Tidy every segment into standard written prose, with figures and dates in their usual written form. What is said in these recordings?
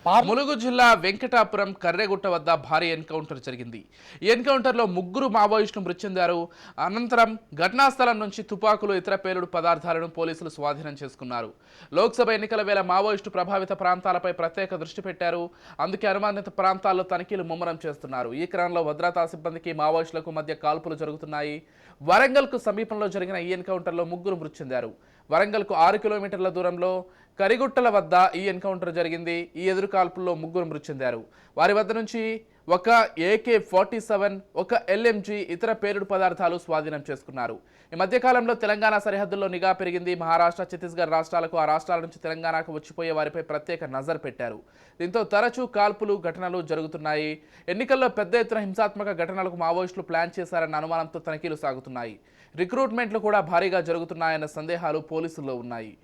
ములుగు జిల్లా వెంకటాపురం కర్రెగుట్ట వద్ద భారీ ఎన్కౌంటర్ జరిగింది. ఈ ఎన్కౌంటర్లో ముగ్గురు మావోయిస్టులు మృతి చెందారు. అనంతరం ఘటనా స్థలం నుంచి తుపాకులు, ఇతర పేలుడు పదార్థాలను పోలీసులు స్వాధీనం చేసుకున్నారు. లోక్సభ ఎన్నికల వేళ మావోయిస్టు ప్రభావిత ప్రాంతాలపై ప్రత్యేక దృష్టి పెట్టారు. అందుకే అనుమానిత ప్రాంతాల్లో తనిఖీలు ముమ్మరం చేస్తున్నారు. ఈ క్రమంలో భద్రతా సిబ్బందికి మావోయిస్టులకు మధ్య కాల్పులు జరుగుతున్నాయి. వరంగల్కు సమీపంలో జరిగిన ఈ ఎన్కౌంటర్లో ముగ్గురు మృతి చెందారు. వరంగల్కు 6 కిలోమీటర్ల దూరంలో కరిగుట్టల వద్ద ఈ ఎన్కౌంటర్ జరిగింది. ఈ ఎదురు కాల్పుల్లో ముగ్గురు మృతి చెందారు. వారి వద్ద నుంచి ఒక AK-47, ఒక LMG, ఇతర పేలుడు పదార్థాలు స్వాధీనం చేసుకున్నారు. ఈ మధ్యకాలంలో తెలంగాణ సరిహద్దుల్లో నిఘా పెరిగింది. మహారాష్ట్ర, ఛత్తీస్గఢ్ రాష్ట్రాలకు, ఆ రాష్ట్రాల నుంచి తెలంగాణకు వచ్చిపోయే వారిపై ప్రత్యేక నజర్ పెట్టారు. దీంతో తరచూ కాల్పులు, ఘటనలు జరుగుతున్నాయి. ఎన్నికల్లో పెద్ద ఎత్తున హింసాత్మక ఘటనలకు మావోయిస్టులు ప్లాన్ చేశారన్న అనుమానంతో తనిఖీలు సాగుతున్నాయి. రిక్రూట్మెంట్లు కూడా భారీగా జరుగుతున్నాయన్న సందేహాలు పోలీసుల్లో ఉన్నాయి.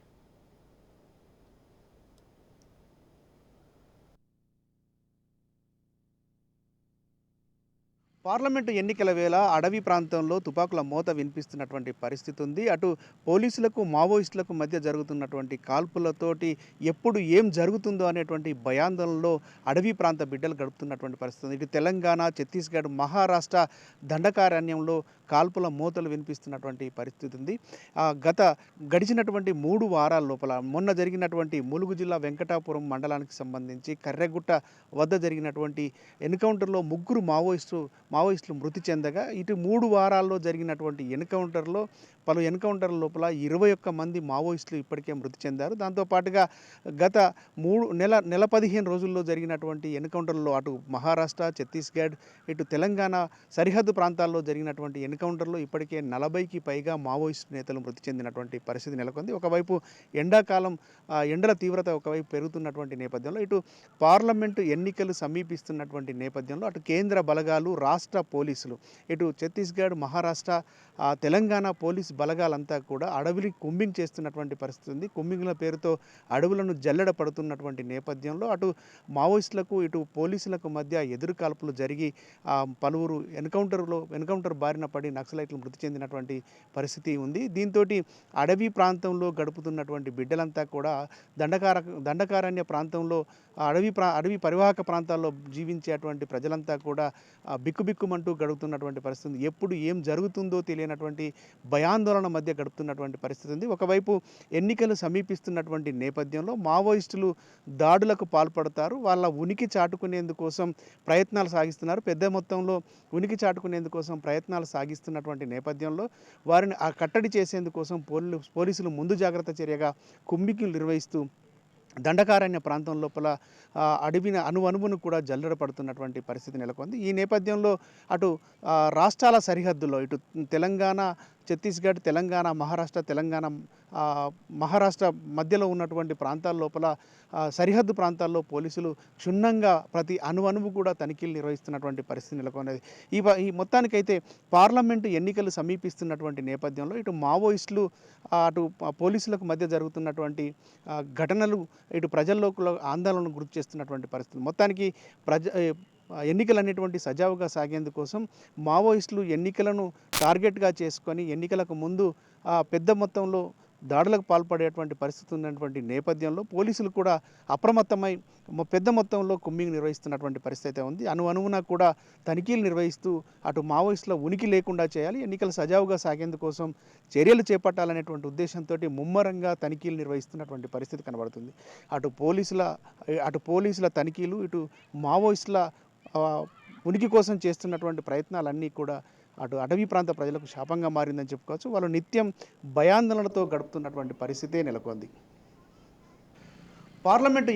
పార్లమెంటు ఎన్నికల వేళ అడవి ప్రాంతంలో తుపాకుల మోత వినిపిస్తున్నటువంటి పరిస్థితి ఉంది. అటు పోలీసులకు, మావోయిస్టులకు మధ్య జరుగుతున్నటువంటి కాల్పులతోటి ఎప్పుడు ఏం జరుగుతుందో అనేటువంటి భయాందోళనలో అడవి ప్రాంత బిడ్డలు గడుపుతున్నటువంటి పరిస్థితి ఉంది. ఇటు తెలంగాణ, ఛత్తీస్గఢ్, మహారాష్ట్ర దండకారణ్యంలో కాల్పుల మోతలు వినిపిస్తున్నటువంటి పరిస్థితి ఉంది. గడిచినటువంటి 3 వారాల లోపల మొన్న జరిగినటువంటి ములుగు జిల్లా వెంకటాపురం మండలానికి సంబంధించి కర్రెగుట్ట వద్ద జరిగినటువంటి ఎన్కౌంటర్లో ముగ్గురు మావోయిస్టులు మృతి చెందగా, ఇటు 3 వారాల్లో జరిగినటువంటి పలు ఎన్కౌంటర్ల లోపల 21 మంది మావోయిస్టులు ఇప్పటికే మృతి చెందారు. దాంతోపాటుగా గత నెల 15 రోజుల్లో జరిగినటువంటి ఎన్కౌంటర్లో అటు మహారాష్ట్ర, ఛత్తీస్గఢ్, ఇటు తెలంగాణ సరిహద్దు ప్రాంతాల్లో జరిగినటువంటి ఎన్కౌంటర్లో ఇప్పటికే 40కి పైగా మావోయిస్టు నేతలు మృతి చెందినటువంటి పరిస్థితి నెలకొంది. ఒకవైపు ఎండాకాలం ఎండల తీవ్రత ఒకవైపు పెరుగుతున్నటువంటి నేపథ్యంలో, ఇటు పార్లమెంటు ఎన్నికలు సమీపిస్తున్నటువంటి నేపథ్యంలో అటు కేంద్ర బలగాలు, రాష్ట్ర పోలీసులు, ఇటు ఛత్తీస్గఢ్, మహారాష్ట్ర, తెలంగాణ పోలీస్ బలగాలంతా కూడా అడవిని కుంబింగ్ చేస్తున్నటువంటి పరిస్థితి ఉంది. కుంబింగ్ల పేరుతో అడవులను జల్లెడ పడుతున్నటువంటి నేపథ్యంలో అటు మావోయిస్టులకు, ఇటు పోలీసులకు మధ్య ఎదురు కాల్పులు జరిగి పలువురు ఎన్కౌంటర్ బారిన పడి నక్సలైట్లు మృతి చెందినటువంటి పరిస్థితి ఉంది. దీంతో అడవి ప్రాంతంలో గడుపుతున్నటువంటి బిడ్డలంతా కూడా దండకారణ్య ప్రాంతంలో అడవి పరివాహక ప్రాంతాల్లో జీవించేటువంటి ప్రజలంతా కూడా బిక్కుబిక్కుమంటూ గడుపుతున్నటువంటి పరిస్థితి ఉంది. ఎప్పుడు ఏం జరుగుతుందో తెలియనటువంటి భయాందోళన మధ్య గడుపుతున్నటువంటి పరిస్థితి ఉంది. ఒకవైపు ఎన్నికలు సమీపిస్తున్నటువంటి నేపథ్యంలో మావోయిస్టులు దాడులకు పాల్పడతారు. వాళ్ళ ఉనికి చాటుకునేందుకోసం ప్రయత్నాలు సాగిస్తున్నారు. పెద్ద మొత్తంలో ఉనికి చాటుకునేందుకోసం ప్రయత్నాలు సాగిస్తున్నటువంటి నేపథ్యంలో వారిని కట్టడి చేసేందుకోసం పోలీసులు ముందు జాగ్రత్త చర్యగా కుంభింకులు నిర్వహిస్తూ దండకారణ్య ప్రాంతం లోపల అడవిని అణువణువును కూడా జల్లెడ పడుతున్నటువంటి పరిస్థితి నెలకొంది. ఈ నేపథ్యంలో అటు రాష్ట్రాల సరిహద్దులో ఇటు తెలంగాణ, ఛత్తీస్గఢ్, తెలంగాణ, మహారాష్ట్ర మధ్యలో ఉన్నటువంటి ప్రాంతాల లోపల సరిహద్దు ప్రాంతాల్లో పోలీసులు క్షుణ్ణంగా ప్రతి అణువణువు కూడా తనిఖీలు నిర్వహిస్తున్నటువంటి పరిస్థితి నెలకొన్నది. ఈ మొత్తానికైతే పార్లమెంటు ఎన్నికలు సమీపిస్తున్నటువంటి నేపథ్యంలో ఇటు మావోయిస్టులు, అటు పోలీసులకు మధ్య జరుగుతున్నటువంటి ఘటనలు ఇటు ప్రజల్లో ఆందోళనను గురి చేస్తున్నటువంటి పరిస్థితి. మొత్తానికి ఎన్నికలు అనేటువంటి సజావుగా సాగేందుకోసం మావోయిస్టులు ఎన్నికలను టార్గెట్గా చేసుకొని ఎన్నికలకు ముందు పెద్ద మొత్తంలో దాడులకు పాల్పడేటువంటి పరిస్థితి ఉన్నటువంటి నేపథ్యంలో పోలీసులు కూడా అప్రమత్తమై పెద్ద మొత్తంలో కుంబింగ్ నిర్వహిస్తున్నటువంటి పరిస్థితి ఉంది. అణువున కూడా తనిఖీలు నిర్వహిస్తూ అటు మావోయిస్టుల ఉనికి లేకుండా చేయాలి, ఎన్నికలు సజావుగా సాగేందుకోసం చర్యలు చేపట్టాలనేటువంటి ఉద్దేశంతో ముమ్మరంగా తనిఖీలు నిర్వహిస్తున్నటువంటి పరిస్థితి కనబడుతుంది. అటు పోలీసుల తనిఖీలు, ఇటు మావోయిస్టుల ఉనికి కోసం చేస్తున్నటువంటి ప్రయత్నాలన్నీ కూడా అటు అటవీ ప్రాంత ప్రజలకు శాపంగా మారిందని చెప్పుకోవచ్చు. వాళ్ళు నిత్యం భయాందోళనతో గడుపుతున్నటువంటి పరిస్థితే నెలకొంది. పార్లమెంటు